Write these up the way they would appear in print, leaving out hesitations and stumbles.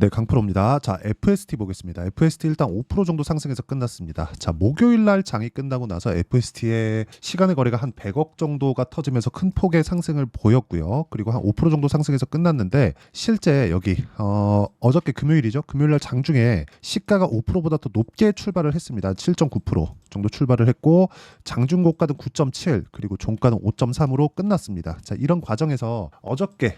네, 강프로입니다. 자, FST 보겠습니다. FST 일단 5% 정도 상승해서 끝났습니다. 자, 목요일 날 장이 끝나고 나서 FST의 시간의 거래가 한 100억 정도가 터지면서 큰 폭의 상승을 보였고요. 그리고 한 5% 정도 상승해서 끝났는데 실제 여기 어저께 금요일이죠. 금요일 날 장중에 시가가 5%보다 더 높게 출발을 했습니다. 7.9% 정도 출발을 했고 장중 고가는 9.7 그리고 종가는 5.3으로 끝났습니다. 자, 이런 과정에서 어저께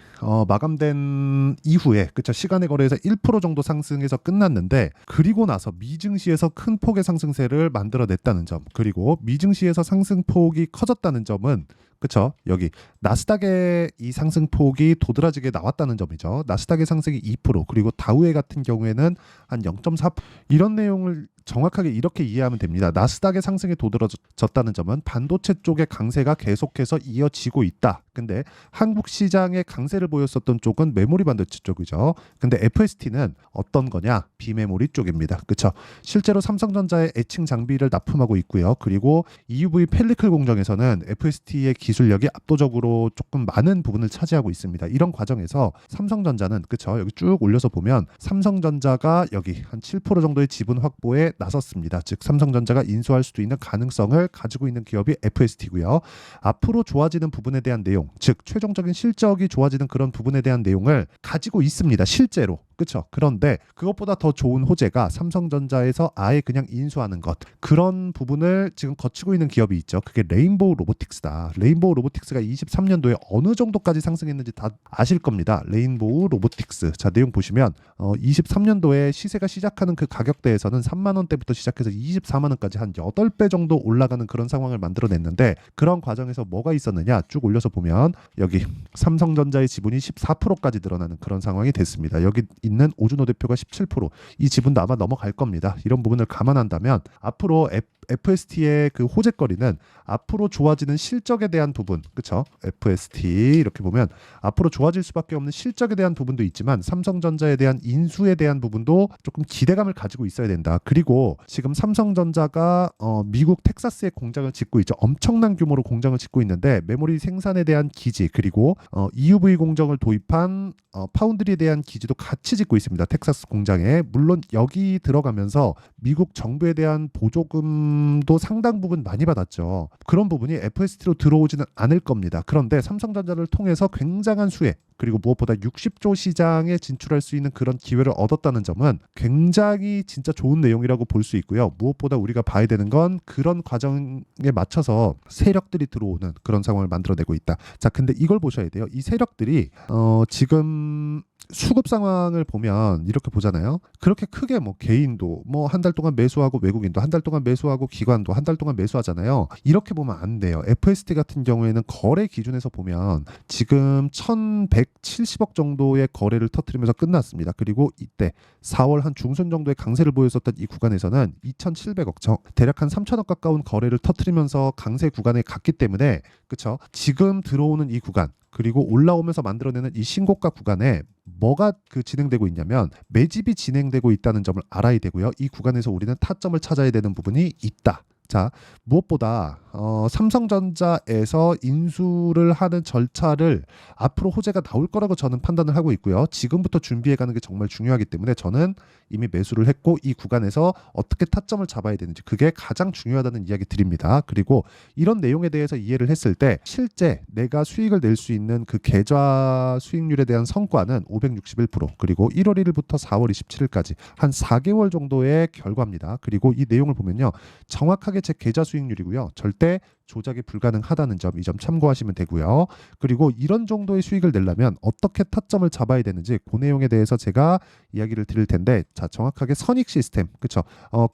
마감된 이후에 그쵸 시간의 거래에서 1% 정도 상승해서 끝났는데 그리고 나서 미증시에서 큰 폭의 상승세를 만들어냈다는 점 그리고 미증시에서 상승폭이 커졌다는 점은 그쵸 여기 나스닥의 이 상승폭이 도드라지게 나왔다는 점이죠. 나스닥의 상승이 2% 그리고 다우의 같은 경우에는 한 0.4% 이런 내용을 정확하게 이렇게 이해하면 됩니다. 나스닥의 상승이 도드라졌다는 점은 반도체 쪽의 강세가 계속해서 이어지고 있다. 근데 한국 시장의 강세를 보였었던 쪽은 메모리 반도체 쪽이죠. 근데 FST는 어떤 거냐? 비메모리 쪽입니다. 그렇죠? 실제로 삼성전자의 애칭 장비를 납품하고 있고요. 그리고 EUV 펠리클 공정에서는 FST의 기술력이 압도적으로 조금 많은 부분을 차지하고 있습니다. 이런 과정에서 삼성전자는 그렇죠? 여기 쭉 올려서 보면 삼성전자가 여기 한 7% 정도의 지분 확보에 나섰습니다. 즉 삼성전자가 인수할 수도 있는 가능성을 가지고 있는 기업이 FST고요. 앞으로 좋아지는 부분에 대한 내용, 즉 최종적인 실적이 좋아지는 그런 부분에 대한 내용을 가지고 있습니다. 실제로. 그렇죠. 그런데 그것보다 더 좋은 호재가 삼성전자에서 아예 그냥 인수하는 것. 그런 부분을 지금 거치고 있는 기업이 있죠. 그게 레인보우 로보틱스다. 레인보우 로보틱스가 23년도에 어느 정도까지 상승했는지 다 아실 겁니다. 레인보우 로보틱스. 자, 내용 보시면 23년도에 시세가 시작하는 그 가격대에서는 3만 원대부터 시작해서 24만 원까지 한 8배 정도 올라가는 그런 상황을 만들어냈는데 그런 과정에서 뭐가 있었느냐 쭉 올려서 보면 여기 삼성전자의 지분이 14%까지 늘어나는 그런 상황이 됐습니다. 여기 있는 오준호 대표가 17%, 이 지분도 아마 넘어갈 겁니다. 이런 부분을 감안한다면 앞으로 FST의 그 호재거리는 앞으로 좋아지는 실적에 대한 부분, 그렇죠? FST 이렇게 보면 앞으로 좋아질 수밖에 없는 실적에 대한 부분도 있지만 삼성전자에 대한 인수에 대한 부분도 조금 기대감을 가지고 있어야 된다. 그리고 지금 삼성전자가 미국 텍사스에 공장을 짓고 있죠. 엄청난 규모로 공장을 짓고 있는데 메모리 생산에 대한 기지 그리고 EUV 공정을 도입한 파운드리에 대한 기지도 같이 짓고 있습니다. 텍사스 공장에. 물론 여기 들어가면서 미국 정부에 대한 보조금도 상당 부분 많이 받았죠. 그런 부분이 FST로 들어오지는 않을 겁니다. 그런데 삼성전자를 통해서 굉장한 수혜 그리고 무엇보다 60조 시장에 진출할 수 있는 그런 기회를 얻었다는 점은 굉장히 진짜 좋은 내용이라고 볼 수 있고요. 무엇보다 우리가 봐야 되는 건 그런 과정에 맞춰서 세력들이 들어오는 그런 상황을 만들어내고 있다. 자, 근데 이걸 보셔야 돼요. 이 세력들이 지금 수급 상황을 보면 이렇게 보잖아요. 그렇게 크게 뭐 개인도 뭐 한 달 동안 매수하고 외국인도 한 달 동안 매수하고 기관도 한 달 동안 매수하잖아요. 이렇게 보면 안 돼요. FST 같은 경우에는 거래 기준에서 보면 지금 1170억 정도의 거래를 터뜨리면서 끝났습니다. 그리고 이때 4월 한 중순 정도의 강세를 보였었던 이 구간에서는 2700억 대략 한 3000억 가까운 거래를 터뜨리면서 강세 구간에 갔기 때문에 그렇죠. 지금 들어오는 이 구간 그리고 올라오면서 만들어내는 이 신고가 구간에 뭐가 진행되고 있냐면 매집이 진행되고 있다는 점을 알아야 되고요. 이 구간에서 우리는 타점을 찾아야 되는 부분이 있다. 자, 무엇보다 삼성전자에서 인수를 하는 절차를 앞으로 호재가 나올 거라고 저는 판단을 하고 있고요. 지금부터 준비해가는 게 정말 중요하기 때문에 저는 이미 매수를 했고 이 구간에서 어떻게 타점을 잡아야 되는지 그게 가장 중요하다는 이야기 드립니다. 그리고 이런 내용에 대해서 이해를 했을 때 실제 내가 수익을 낼 수 있는 그 계좌 수익률에 대한 성과는 561% 그리고 1월 1일부터 4월 27일까지 한 4개월 정도의 결과입니다. 그리고 이 내용을 보면요. 정확하게 제 계좌 수익률이고요. 절대 조작이 불가능하다는 점, 이 점 참고하시면 되고요. 그리고 이런 정도의 수익을 내려면 어떻게 타점을 잡아야 되는지 그 내용에 대해서 제가 이야기를 드릴 텐데 자, 정확하게 선익 시스템, 그렇죠?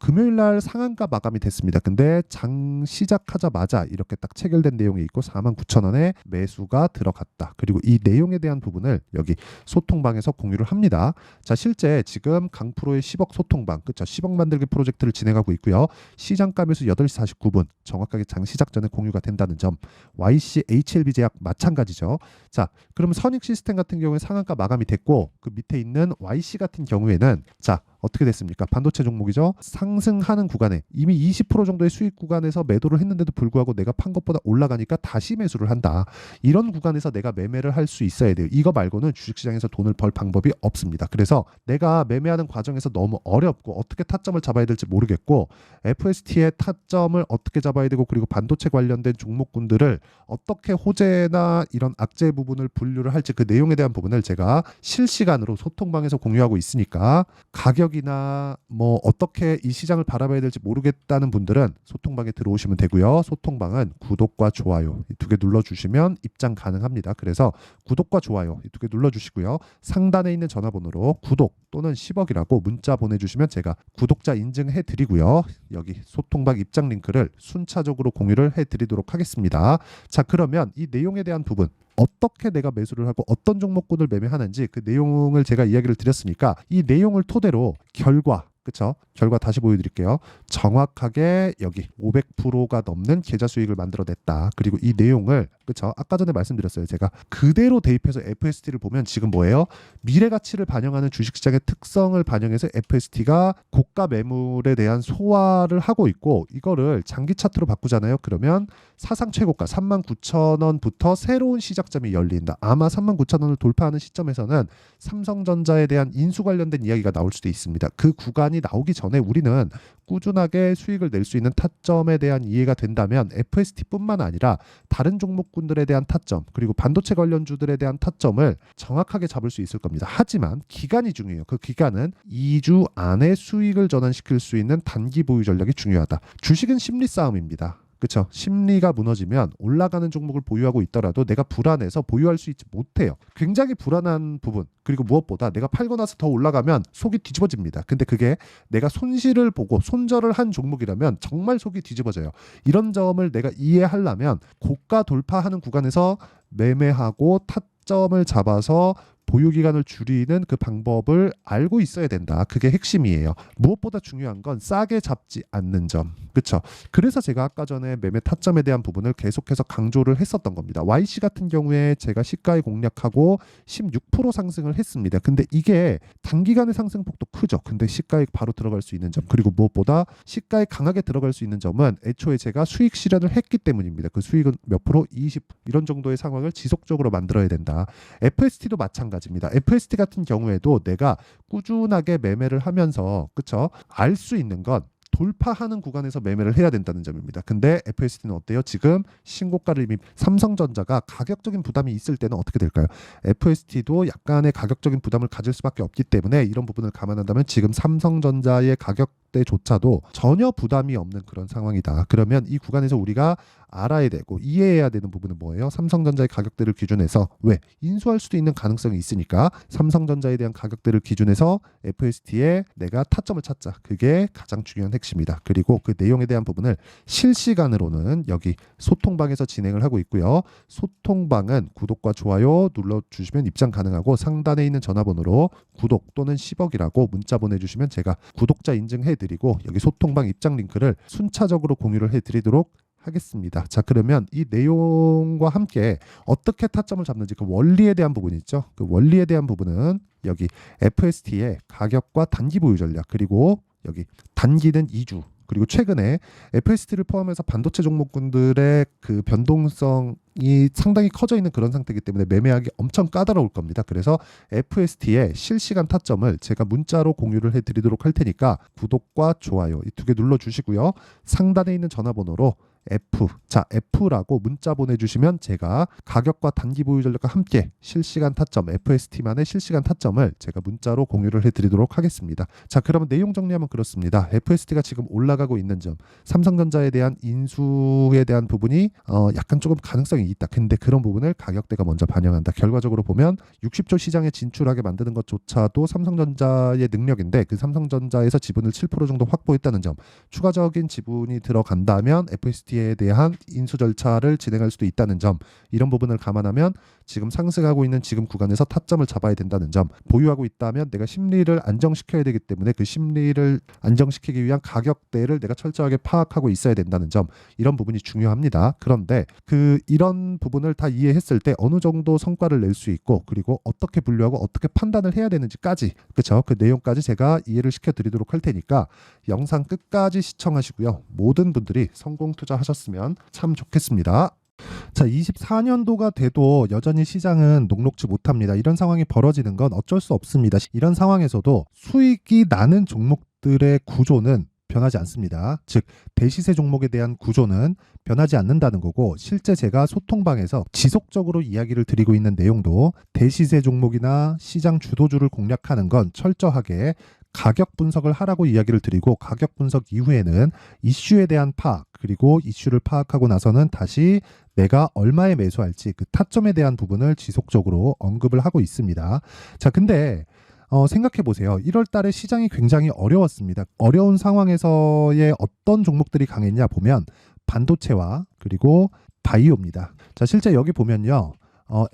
금요일 날 상한가 마감이 됐습니다. 근데 장 시작하자마자 이렇게 딱 체결된 내용이 있고 49,000원에 매수가 들어갔다. 그리고 이 내용에 대한 부분을 여기 소통방에서 공유를 합니다. 자, 실제 지금 강프로의 10억 소통방, 그렇죠? 10억 만들기 프로젝트를 진행하고 있고요. 시장가 매수 8시 49분 정확하게 장 시작 전에 공유가 된다는 점. YC HLB 제약 마찬가지죠. 자, 그럼 선익 시스템 같은 경우에 상한가 마감이 됐고 그 밑에 있는 YC 같은 경우에는 자, 어떻게 됐습니까? 반도체 종목이죠. 상승하는 구간에 이미 20% 정도의 수익 구간에서 매도를 했는데도 불구하고 내가 판 것보다 올라가니까 다시 매수를 한다. 이런 구간에서 내가 매매를 할 수 있어야 돼요. 이거 말고는 주식시장에서 돈을 벌 방법이 없습니다. 그래서 내가 매매하는 과정에서 너무 어렵고 어떻게 타점을 잡아야 될지 모르겠고 FST의 타점을 어떻게 잡아야 되고 그리고 반도체 관련된 종목군들을 어떻게 호재나 이런 악재 부분을 분류를 할지 그 내용에 대한 부분을 제가 실시간으로 소통방에서 공유하고 있으니까 가격이나 뭐 어떻게 이 시장을 바라봐야 될지 모르겠다는 분들은 소통방에 들어오시면 되고요. 소통방은 구독과 좋아요 이 두 개 눌러주시면 입장 가능합니다. 그래서 구독과 좋아요 이 두 개 눌러주시고요. 상단에 있는 전화번호로 구독 또는 10억이라고 문자 보내주시면 제가 구독자 인증해 드리고요. 여기 소통방 입장 링크를 순차적으로 공유를 해 드리도록 하겠습니다. 자, 그러면 이 내용에 대한 부분 어떻게 내가 매수를 하고 어떤 종목군을 매매하는지 그 내용을 제가 이야기를 드렸으니까 이 내용을 토대로 결과 그쵸? 결과 다시 보여드릴게요. 정확하게 여기 500%가 넘는 계좌 수익을 만들어냈다. 그리고 이 내용을 그쵸? 아까 전에 말씀드렸어요. 제가 그대로 대입해서 FST를 보면 지금 뭐예요? 미래 가치를 반영하는 주식시장의 특성을 반영해서 FST가 고가 매물에 대한 소화를 하고 있고 이거를 장기 차트로 바꾸잖아요. 그러면 사상 최고가 39,000원부터 새로운 시작점이 열린다. 아마 39,000원을 돌파하는 시점에서는 삼성전자에 대한 인수 관련된 이야기가 나올 수도 있습니다. 그 구간이 나오기 전에 우리는 꾸준하게 수익을 낼 수 있는 타점에 대한 이해가 된다면 FST뿐만 아니라 다른 종목군들에 대한 타점 그리고 반도체 관련주들에 대한 타점을 정확하게 잡을 수 있을 겁니다. 하지만 기간이 중요해요. 그 기간은 2주 안에 수익을 전환시킬 수 있는 단기 보유 전략이 중요하다. 주식은 심리 싸움입니다. 그렇죠. 심리가 무너지면 올라가는 종목을 보유하고 있더라도 내가 불안해서 보유할 수 있지 못해요. 굉장히 불안한 부분 그리고 무엇보다 내가 팔고 나서 더 올라가면 속이 뒤집어집니다. 근데 그게 내가 손실을 보고 손절을 한 종목이라면 정말 속이 뒤집어져요. 이런 점을 내가 이해하려면 고가 돌파하는 구간에서 매매하고 타점을 잡아서 보유 기간을 줄이는 그 방법을 알고 있어야 된다. 그게 핵심이에요. 무엇보다 중요한 건 싸게 잡지 않는 점. 그렇죠? 그래서 제가 아까 전에 매매 타점에 대한 부분을 계속해서 강조를 했었던 겁니다. YC 같은 경우에 제가 시가에 공략하고 16% 상승을 했습니다. 근데 이게 단기간의 상승폭도 크죠. 근데 시가에 바로 들어갈 수 있는 점 그리고 무엇보다 시가에 강하게 들어갈 수 있는 점은 애초에 제가 수익 실현을 했기 때문입니다. 그 수익은 몇 프로? 20 이런 정도의 상황을 지속적으로 만들어야 된다. FST도 마찬가지입니다. FST 같은 경우에도 내가 꾸준하게 매매를 하면서 그쵸? 알 수 있는 건 돌파하는 구간에서 매매를 해야 된다는 점입니다. 근데 FST는 어때요? 지금 신고가를 이미 삼성전자가 가격적인 부담이 있을 때는 어떻게 될까요? FST도 약간의 가격적인 부담을 가질 수밖에 없기 때문에 이런 부분을 감안한다면 지금 삼성전자의 가격대조차도 전혀 부담이 없는 그런 상황이다. 그러면 이 구간에서 우리가 알아야 되고 이해해야 되는 부분은 뭐예요? 삼성전자의 가격대를 기준해서 왜? 인수할 수도 있는 가능성이 있으니까 삼성전자에 대한 가격대를 기준해서 FST에 내가 타점을 찾자. 그게 가장 중요한 핵심이다. 그리고 그 내용에 대한 부분을 실시간으로는 여기 소통방에서 진행을 하고 있고요. 소통방은 구독과 좋아요 눌러주시면 입장 가능하고 상단에 있는 전화번호로 구독 또는 10억이라고 문자 보내주시면 제가 구독자 인증해드리고 여기 소통방 입장 링크를 순차적으로 공유를 해드리도록 하겠습니다. 자, 그러면 이 내용과 함께 어떻게 타점을 잡는지 그 원리에 대한 부분이 있죠. 그 원리에 대한 부분은 여기 FST의 가격과 단기 보유 전략 그리고 여기 단기는 2주 그리고 최근에 FST를 포함해서 반도체 종목군들의 그 변동성이 상당히 커져 있는 그런 상태이기 때문에 매매하기 엄청 까다로울 겁니다. 그래서 FST의 실시간 타점을 제가 문자로 공유를 해드리도록 할 테니까 구독과 좋아요 이 두 개 눌러주시고요. 상단에 있는 전화번호로 F라고 문자 보내주시면 제가 가격과 단기 보유 전략과 함께 실시간 타점 FST만의 실시간 타점을 제가 문자로 공유를 해드리도록 하겠습니다. 자, 그러면 내용 정리하면 그렇습니다. FST가 지금 올라가고 있는 점 삼성전자에 대한 인수에 대한 부분이 약간 조금 가능성이 있다. 근데 그런 부분을 가격대가 먼저 반영한다. 결과적으로 보면 60조 시장에 진출하게 만드는 것조차도 삼성전자의 능력인데 그 삼성전자에서 지분을 7% 정도 확보했다는 점 추가적인 지분이 들어간다면 FST에 대한 인수 절차를 진행할 수도 있다는 점 이런 부분을 감안하면 지금 상승하고 있는 지금 구간에서 타점을 잡아야 된다는 점, 보유하고 있다면 내가 심리를 안정시켜야 되기 때문에 그 심리를 안정시키기 위한 가격대를 내가 철저하게 파악하고 있어야 된다는 점, 이런 부분이 중요합니다. 그런데 이런 부분을 다 이해했을 때 어느 정도 성과를 낼 수 있고, 그리고 어떻게 분류하고 어떻게 판단을 해야 되는지까지, 그렇죠? 그 내용까지 제가 이해를 시켜드리도록 할 테니까 영상 끝까지 시청하시고요. 모든 분들이 성공 투자하셨으면 참 좋겠습니다. 자, 24년도가 돼도 여전히 시장은 녹록지 못합니다. 이런 상황이 벌어지는 건 어쩔 수 없습니다. 이런 상황에서도 수익이 나는 종목들의 구조는 변하지 않습니다. 즉, 대시세 종목에 대한 구조는 변하지 않는다는 거고, 실제 제가 소통방에서 지속적으로 이야기를 드리고 있는 내용도 대시세 종목이나 시장 주도주를 공략하는 건 철저하게 가격 분석을 하라고 이야기를 드리고, 가격 분석 이후에는 이슈에 대한 파악, 그리고 이슈를 파악하고 나서는 다시 내가 얼마에 매수할지 그 타점에 대한 부분을 지속적으로 언급을 하고 있습니다. 자, 근데 생각해 보세요. 1월 달에 시장이 굉장히 어려웠습니다. 어려운 상황에서의 어떤 종목들이 강했냐 보면 반도체와 그리고 바이오입니다. 자, 실제 여기 보면요.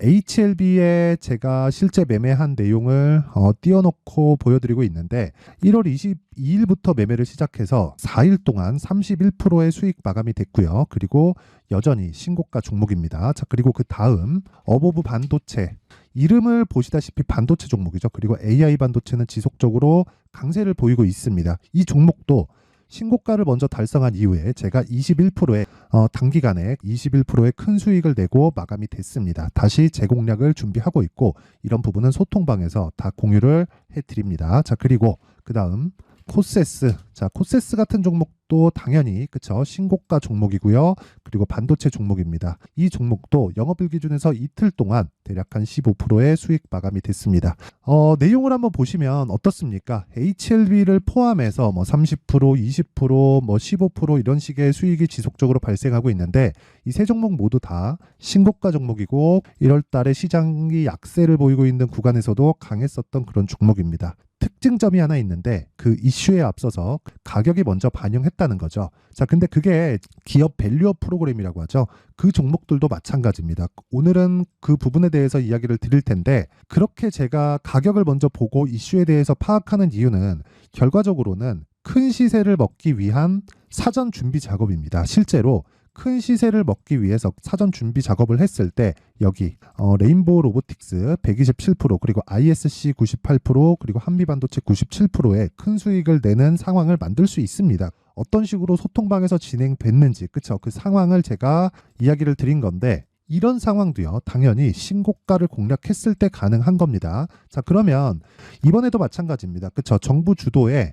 HLB에 제가 실제 매매한 내용을 띄워놓고 보여드리고 있는데, 1월 22일부터 매매를 시작해서 4일 동안 31%의 수익 마감이 됐고요. 그리고 여전히 신고가 종목입니다. 자, 그리고 그 다음 어보브 반도체, 이름을 보시다시피 반도체 종목이죠. 그리고 AI 반도체는 지속적으로 강세를 보이고 있습니다. 이 종목도 신고가를 먼저 달성한 이후에 제가 21%의 단기간에 21%의 큰 수익을 내고 마감이 됐습니다. 다시 재공략을 준비하고 있고, 이런 부분은 소통방에서 다 공유를 해드립니다. 자, 그리고 그 다음 코세스. 자, 코세스 같은 종목도 당연히 그쵸, 신고가 종목이고요. 그리고 반도체 종목입니다. 이 종목도 영업일 기준에서 이틀 동안 대략 한 15%의 수익 마감이 됐습니다. 내용을 한번 보시면 어떻습니까? HLB를 포함해서 30%, 20%, 15% 이런 식의 수익이 지속적으로 발생하고 있는데, 이 세 종목 모두 다 신고가 종목이고 1월 달에 시장이 약세를 보이고 있는 구간에서도 강했었던 그런 종목입니다. 특징점이 하나 있는데, 그 이슈에 앞서서 가격이 먼저 반영했다는 거죠. 자, 근데 그게 기업 밸류업 프로그램이라고 하죠. 그 종목들도 마찬가지입니다. 오늘은 그 부분에 대해서 이야기를 드릴 텐데, 그렇게 제가 가격을 먼저 보고 이슈에 대해서 파악하는 이유는 결과적으로는 큰 시세를 먹기 위한 사전 준비 작업입니다. 실제로 큰 시세를 먹기 위해서 사전 준비 작업을 했을 때 여기 레인보우 로보틱스 127%, 그리고 ISC 98%, 그리고 한미반도체 97%의 큰 수익을 내는 상황을 만들 수 있습니다. 어떤 식으로 소통방에서 진행됐는지, 그쵸? 그 상황을 제가 이야기를 드린 건데, 이런 상황도요, 당연히 신고가를 공략했을 때 가능한 겁니다. 자, 그러면 이번에도 마찬가지입니다. 그쵸? 정부 주도의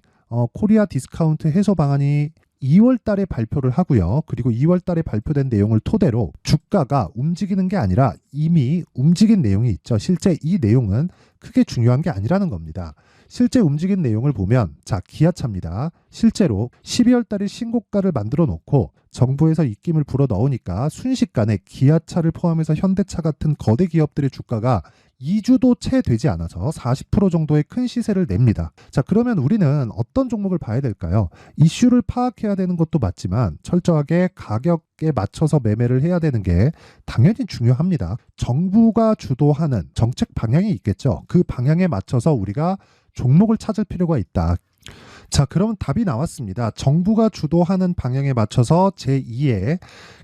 코리아 디스카운트 해소 방안이 2월 달에 발표를 하고요. 그리고 2월 달에 발표된 내용을 토대로 주가가 움직이는 게 아니라 이미 움직인 내용이 있죠. 실제 이 내용은 크게 중요한 게 아니라는 겁니다. 실제 움직인 내용을 보면, 자, 기아차입니다. 실제로 12월 달에 신고가를 만들어 놓고 정부에서 입김을 불어 넣으니까 순식간에 기아차를 포함해서 현대차 같은 거대 기업들의 주가가 2주도 채 되지 않아서 40% 정도의 큰 시세를 냅니다. 자, 그러면 우리는 어떤 종목을 봐야 될까요? 이슈를 파악해야 되는 것도 맞지만 철저하게 가격에 맞춰서 매매를 해야 되는 게 당연히 중요합니다. 정부가 주도하는 정책 방향이 있겠죠. 그 방향에 맞춰서 우리가 종목을 찾을 필요가 있다. 자, 그러면 답이 나왔습니다. 정부가 주도하는 방향에 맞춰서 제2의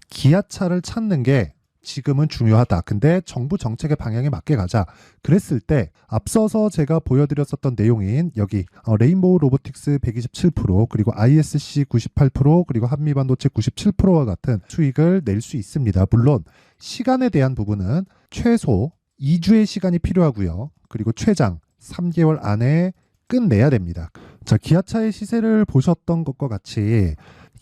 기아차를 찾는 게 지금은 중요하다. 근데 정부 정책의 방향에 맞게 가자. 그랬을 때 앞서서 제가 보여드렸었던 내용인 여기 레인보우 로보틱스 127%, 그리고 ISC 98%, 그리고 한미반도체 97%와 같은 수익을 낼 수 있습니다. 물론 시간에 대한 부분은 최소 2주의 시간이 필요하고요. 그리고 최장 3개월 안에 끝내야 됩니다. 자, 기아차의 시세를 보셨던 것과 같이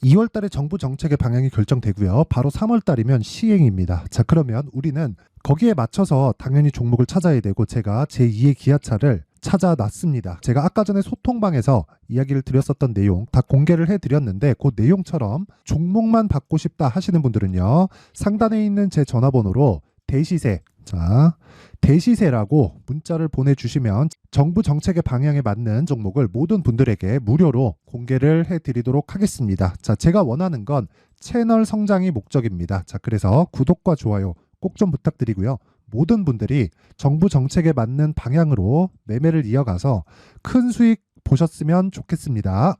2월 달에 정부 정책의 방향이 결정되고요. 바로 3월 달이면 시행입니다. 자, 그러면 우리는 거기에 맞춰서 당연히 종목을 찾아야 되고, 제가 제2의 기아차를 찾아놨습니다. 제가 아까 전에 소통방에서 이야기를 드렸었던 내용 다 공개를 해드렸는데, 그 내용처럼 종목만 받고 싶다 하시는 분들은요, 상단에 있는 제 전화번호로 대시세, 자, 대시세라고 문자를 보내주시면 정부 정책의 방향에 맞는 종목을 모든 분들에게 무료로 공개를 해드리도록 하겠습니다. 자, 제가 원하는 건 채널 성장이 목적입니다. 자, 그래서 구독과 좋아요 꼭 좀 부탁드리고요. 모든 분들이 정부 정책에 맞는 방향으로 매매를 이어가서 큰 수익 보셨으면 좋겠습니다.